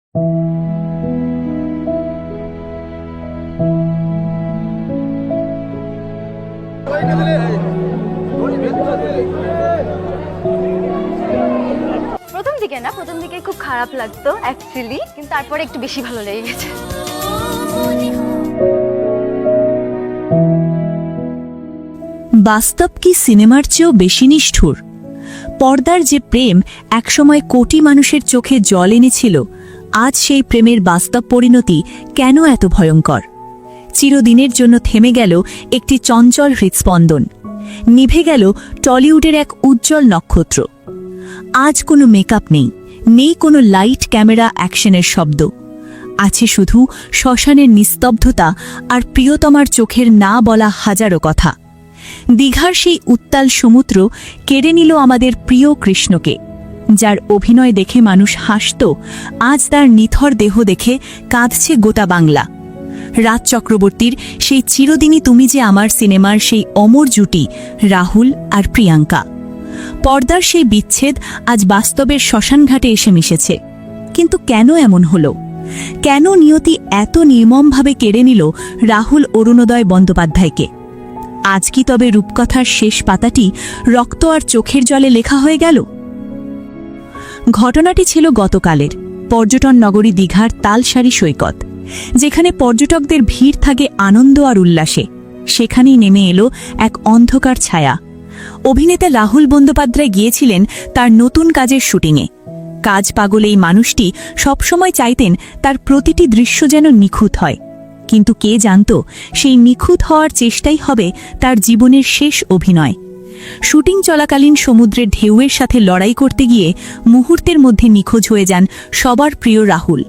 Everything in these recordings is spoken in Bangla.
প্রথম দিকে খুব খারাপ লাগতো অ্যাকচুয়ালি, কিন্তু তারপরে একটু বেশি ভালো লেগে গেছে। বাস্তব কি সিনেমার চেয়েও বেশি নিষ্ঠুর? পর্দার যে প্রেম একসময় কোটি মানুষের চোখে জল এনেছিল, আজ সেই প্রেমের বাস্তব পরিণতি কেন এত ভয়ঙ্কর? চিরদিনের জন্য থেমে গেল একটি চঞ্চল হৃৎস্পন্দন, নিভে গেল টলিউডের এক উজ্জ্বল নক্ষত্র। আজ কোনো মেকআপ নেই কোনো লাইট ক্যামেরা অ্যাকশনের শব্দ, আছে শুধু শ্মশানের নিস্তব্ধতা আর প্রিয়তমার চোখের না বলা হাজারো কথা। দীঘার সেই উত্তাল সমুদ্র কেড়ে নিল আমাদের প্রিয় কৃষ্ণকে, যার অভিনয় দেখে মানুষ হাসত, আজ তার নিথর দেহ দেখে কাঁদছে গোটা বাংলা। রাজ চক্রবর্তীর সেই চিরদিনই তুমি যে আমার সিনেমার সেই অমর জুটি রাহুল আর প্রিয়াঙ্কা। পর্দার সেই বিচ্ছেদ আজ বাস্তবের শ্মশানঘাটে এসে মিশেছে। কিন্তু কেন এমন হলো? কেন নিয়তি এত নির্মমভাবে কেড়ে নিল রাহুল অরুণোদয় বন্দ্যোপাধ্যায়কে? আজ কি তবে রূপকথার শেষ পাতাটি রক্ত আর চোখের জলে লেখা হয়ে গেল? ঘটনাটি ছিল গতকালের পর্যটন নগরী দীঘার তালসারি সৈকত, যেখানে পর্যটকদের ভিড় থাকে আনন্দ আর উল্লাসে। সেখানেই নেমে এলো এক অন্ধকার ছায়া। অভিনেতা রাহুল বন্দ্যোপাধ্যায় গিয়েছিলেন তার নতুন কাজের শুটিংয়ে। কাজ পাগল এই মানুষটি সবসময় চাইতেন তার প্রতিটি দৃশ্য যেন নিখুঁত হয়, কিন্তু কে জানত সেই নিখুঁত হওয়ার চেষ্টাই হবে তার জীবনের শেষ অভিনয়। শুটিং চলাকালীন সমুদ্রের ঢেউয়ের সাথে লড়াই করতে গিয়ে মুহূর্তের মধ্যে নিখোঁজ হয়ে যান সবার প্রিয় রাহুল।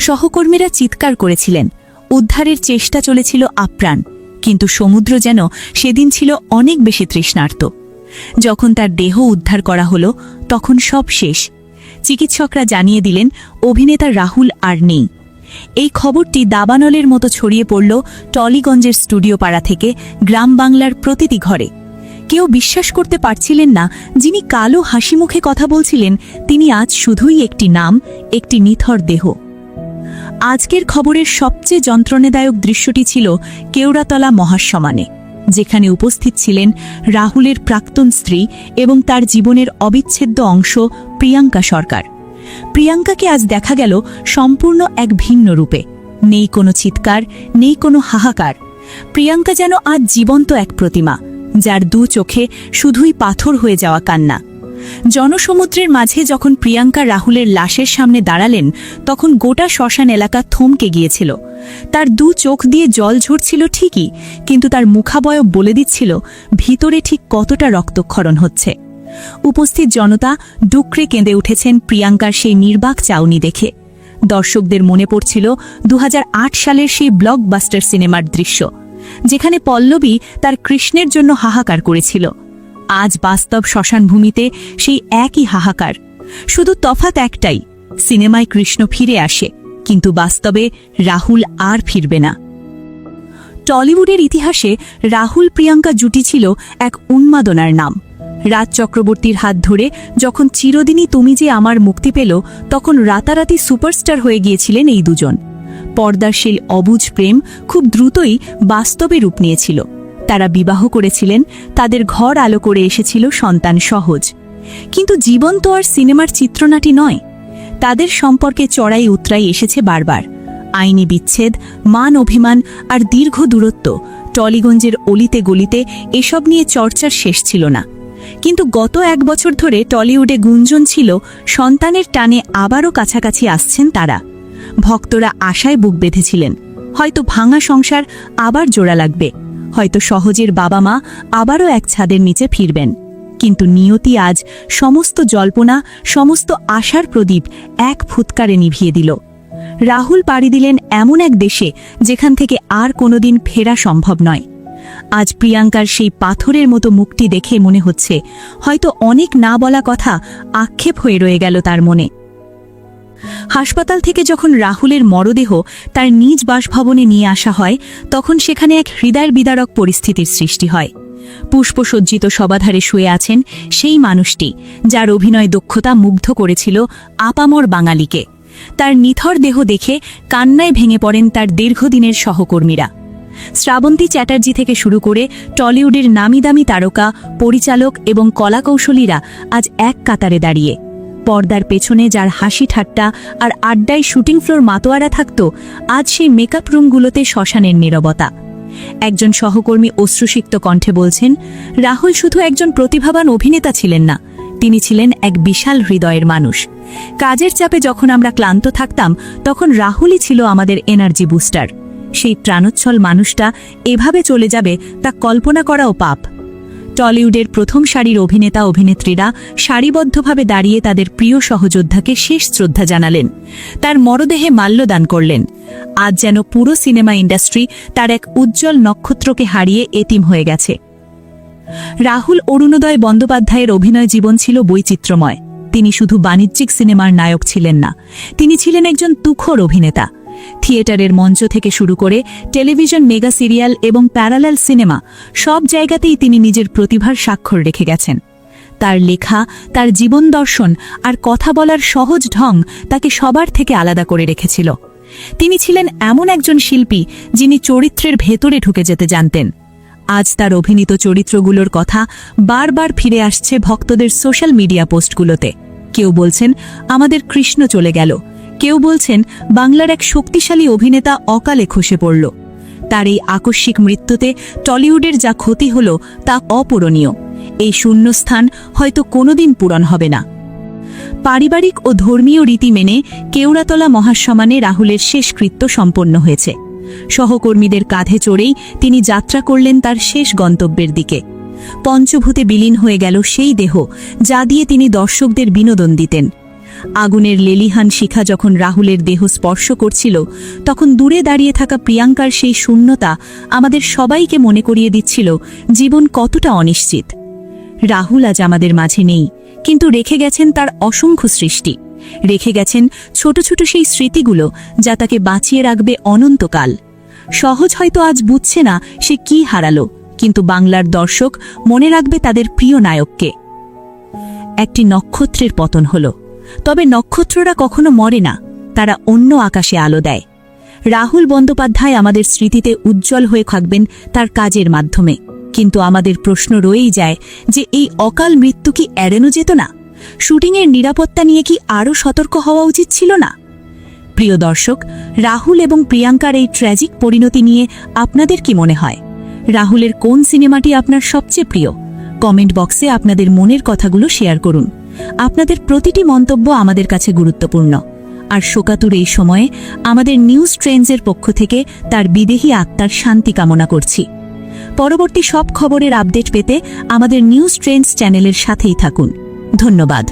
সহকর্মীরা চিৎকার করেছিলেন, উদ্ধারের চেষ্টা চলেছিল আপ্রাণ, কিন্তু সমুদ্র যেন সেদিন ছিল অনেক বেশি তৃষ্ণার্ত। যখন তার দেহ উদ্ধার করা হলো, তখন সব শেষ। চিকিৎসকরা জানিয়ে দিলেন অভিনেতা রাহুল আর নেই। এই খবরটি দাবানলের মতো ছড়িয়ে পড়ল টলিগঞ্জের স্টুডিও পাড়া থেকে গ্রাম বাংলার প্রতিটি ঘরে। কেউ বিশ্বাস করতে পারছিলেন না যিনি কালো হাসি মুখে কথা বলছিলেন তিনি আজ শুধুই একটি নাম, একটি নিথর দেহ। আজকের খবরের সবচেয়ে যন্ত্রণাদায়ক দৃশ্যটি ছিল কেওড়াতলা মহাসমানে, যেখানে উপস্থিত ছিলেন রাহুলের প্রাক্তন স্ত্রী এবং তার জীবনের অবিচ্ছেদ্য অংশ প্রিয়াঙ্কা সরকার। প্রিয়াঙ্কাকে আজ দেখা গেল সম্পূর্ণ এক ভিন্ন রূপে। নেই কোনো চিৎকার, নেই কোনো হাহাকার। প্রিয়াঙ্কা যেন আজ জীবন্ত এক প্রতিমা, যার দু চোখে শুধুই পাথর হয়ে যাওয়া কান্না। জনসমুদ্রের মাঝে যখন প্রিয়াঙ্কা রাহুলের লাশের সামনে দাঁড়ালেন, তখন গোটা শ্মশান এলাকা থমকে গিয়েছিল। তার দু চোখ দিয়ে জল ঝরছিল ঠিকই, কিন্তু তার মুখাবয়ব বলে দিচ্ছিল ভিতরে ঠিক কতটা রক্তক্ষরণ হচ্ছে। উপস্থিত জনতা ডুকরে কেঁদে উঠেছেন প্রিয়াঙ্কার সেই নির্বাক চাউনি দেখে। দর্শকদের মনে পড়ছিল 2008 সালের সেই ব্লকবাস্টার সিনেমার দৃশ্য, যেখানে পল্লবী তার কৃষ্ণের জন্য হাহাকার করেছিল। আজ বাস্তব শ্মশানভূমিতে সেই একই হাহাকার, শুধু তফাৎ একটাই, সিনেমায় কৃষ্ণ ফিরে আসে, কিন্তু বাস্তবে রাহুল আর ফিরবে না। টলিউডের ইতিহাসে রাহুল প্রিয়াঙ্কা জুটি ছিল এক উন্মাদনার নাম। রাজ চক্রবর্তীর হাত ধরে যখন চিরদিনই তুমি যে আমার মুক্তি পেল, তখন রাতারাতি সুপারস্টার হয়ে গিয়েছিলেন এই দুজন। পর্দার সেই অবুঝ প্রেম খুব দ্রুতই বাস্তবে রূপ নিয়েছিল। তারা বিবাহ করেছিলেন, তাদের ঘর আলো করে এসেছিল সন্তান সহজ। কিন্তু জীবন তো আর সিনেমার চিত্রনাটি নয়। তাদের সম্পর্কে চড়াই উতরাই এসেছে বারবার। আইনি বিচ্ছেদ, মান অভিমান আর দীর্ঘ দূরত্ব। টলিগঞ্জের অলিতে গলিতে এসব নিয়ে চর্চার শেষ ছিল না। কিন্তু গত 1 বছর ধরে টলিউডে গুঞ্জন ছিল সন্তানের টানে আবারও কাছাকাছি আসছেন তারা। ভক্তরা আশায় বুক বেঁধেছিলেন, হয়তো ভাঙা সংসার আবার জোড়া লাগবে, হয়তো সহজের বাবা মা আবারও এক ছাদের নিচে ফিরবেন। কিন্তু নিয়তি আজ সমস্ত জল্পনা, সমস্ত আশার প্রদীপ এক ফুৎকারে নিভিয়ে দিল। রাহুল পাড়ি দিলেন এমন এক দেশে যেখান থেকে আর কোনোদিন ফেরা সম্ভব নয়। আজ প্রিয়াঙ্কার সেই পাথরের মতো মুখটি দেখে মনে হচ্ছে হয়তো অনেক না বলা কথা আক্ষেপ হয়ে রয়ে গেল তার মনে। হাসপাতাল থেকে যখন রাহুলের মরদেহ তার নিজ বাসভবনে নিয়ে আসা হয়, তখন সেখানে এক হৃদয় বিদারক পরিস্থিতির সৃষ্টি হয়। পুষ্পসজ্জিত শবাধারে শুয়ে আছেন সেই মানুষটি যার অভিনয় দক্ষতা মুগ্ধ করেছিল আপামর বাঙালিকে। তার নিথর দেহ দেখে কান্নায় ভেঙে পড়েন তার দীর্ঘদিনের সহকর্মীরা। শ্রাবন্তী চ্যাটার্জি থেকে শুরু করে টলিউডের নামিদামি তারকা, পরিচালক এবং কলাকৌশলীরা আজ এক কাতারে দাঁড়িয়ে। পর্দার পেছনে যার হাসি ঠাট্টা আর আড্ডায় শুটিং ফ্লোর মাতোয়ারা থাকত, আজ সেই মেকআপ রুমগুলোতে শ্মশানের নীরবতা। একজন সহকর্মী অশ্রুসিক্ত কণ্ঠে বলছেন, রাহুল শুধু একজন প্রতিভাবান অভিনেতা ছিলেন না, তিনি ছিলেন এক বিশাল হৃদয়ের মানুষ। কাজের চাপে যখন আমরা ক্লান্ত থাকতাম, তখন রাহুলই ছিল আমাদের এনার্জি বুস্টার। সেই প্রাণোচ্ছল মানুষটা এভাবে চলে যাবে তা কল্পনা করাও পাপ। টলিউডের প্রথম সারির অভিনেতা অভিনেত্রীরা সারিবদ্ধভাবে দাঁড়িয়ে তাদের প্রিয় সহযোদ্ধাকে শেষ শ্রদ্ধা জানালেন, তার মরদেহে মাল্যদান করলেন। আজ যেন পুরো সিনেমা ইন্ডাস্ট্রি তার এক উজ্জ্বল নক্ষত্রকে হারিয়ে এতিম হয়ে গেছে। রাহুল অরুণোদয় বন্দ্যোপাধ্যায়ের অভিনয় জীবন ছিল বৈচিত্র্যময়। তিনি শুধু বাণিজ্যিক সিনেমার নায়ক ছিলেন না, তিনি ছিলেন একজন তুখোর অভিনেতা। থিয়েটারের মঞ্চ থেকে শুরু করে টেলিভিশন, মেগা সিরিয়াল এবং প্যারালাল সিনেমা, সব জায়গাতেই তিনি নিজের প্রতিভার স্বাক্ষর রেখে গেছেন। তার লেখা, তার জীবন দর্শন আর কথা বলার সহজ ঢং তাকে সবার থেকে আলাদা করে রেখেছিল। তিনি ছিলেন এমন একজন শিল্পী যিনি চরিত্রের ভেতরে ঢুকে যেতে জানতেন। আজ তার অভিনীত চরিত্রগুলোর কথা বারবার ফিরে আসছে ভক্তদের সোশ্যাল মিডিয়া পোস্টগুলোতে। কেউ বলছেন আমাদের কৃষ্ণ চলে গেল, কেউ বলছেন বাংলার এক শক্তিশালী অভিনেতা অকালে খসে পড়ল। তার এই আকস্মিক মৃত্যুতে টলিউডের যা ক্ষতি হল তা অপূরণীয়। এই শূন্যস্থান হয়তো কোনোদিন পূরণ হবে না। পারিবারিক ও ধর্মীয় রীতি মেনে কেওড়াতলা মহাশ্মশানে রাহুলের শেষকৃত্য সম্পন্ন হয়েছে। সহকর্মীদের কাঁধে চড়েই তিনি যাত্রা করলেন তার শেষ গন্তব্যের দিকে। পঞ্চভূতে বিলীন হয়ে গেল সেই দেহ যা দিয়ে তিনি দর্শকদের বিনোদন দিতেন। আগুনের লেলিহান শিখা যখন রাহুলের দেহ স্পর্শ করছিল, তখন দূরে দাঁড়িয়ে থাকা প্রিয়াঙ্কার সেই শূন্যতা আমাদের সবাইকে মনে করিয়ে দিচ্ছিল জীবন কতটা অনিশ্চিত। রাহুল আজ আমাদের মাঝে নেই, কিন্তু রেখে গেছেন তার অসংখ্য সৃষ্টি, রেখে গেছেন ছোট ছোট সেই স্মৃতিগুলো যা তাকে বাঁচিয়ে রাখবে অনন্তকাল। সহজ হয়তো আজ বুঝছে না সে কি হারালো, কিন্তু বাংলার দর্শক মনে রাখবে তাদের প্রিয় নায়ককে। একটি নক্ষত্রের পতন হলো, তবে নক্ষত্ররা কখনো মরে না, তারা অন্য আকাশে আলো দেয়। রাহুল বন্দ্যোপাধ্যায় আমাদের স্মৃতিতে উজ্জ্বল হয়ে থাকবেন তার কাজের মাধ্যমে, কিন্তু আমাদের প্রশ্ন রয়েই যায় যে এই অকাল মৃত্যু কি এড়ানো যেত না? শুটিংয়ের নিরাপত্তা নিয়ে কি আরও সতর্ক হওয়া উচিত ছিল না? প্রিয় দর্শক, রাহুল এবং প্রিয়াঙ্কার এই ট্র্যাজিক পরিণতি নিয়ে আপনাদের কি মনে হয়? রাহুলের কোন সিনেমাটি আপনার সবচেয়ে প্রিয়? কমেন্ট বক্সে আপনাদের মনের কথাগুলো শেয়ার করুন। আপনাদের প্রতিটি মন্তব্য আমাদের কাছে গুরুত্বপূর্ণ। আর শোকাতুর এই সময়ে আমাদের নিউজ ট্রেন্ডসের পক্ষ থেকে তার বিদেহী আত্মার শান্তি কামনা করছি। পরবর্তী সব খবরের আপডেট পেতে আমাদের নিউজ ট্রেন্ডস চ্যানেলের সাথেই থাকুন। ধন্যবাদ।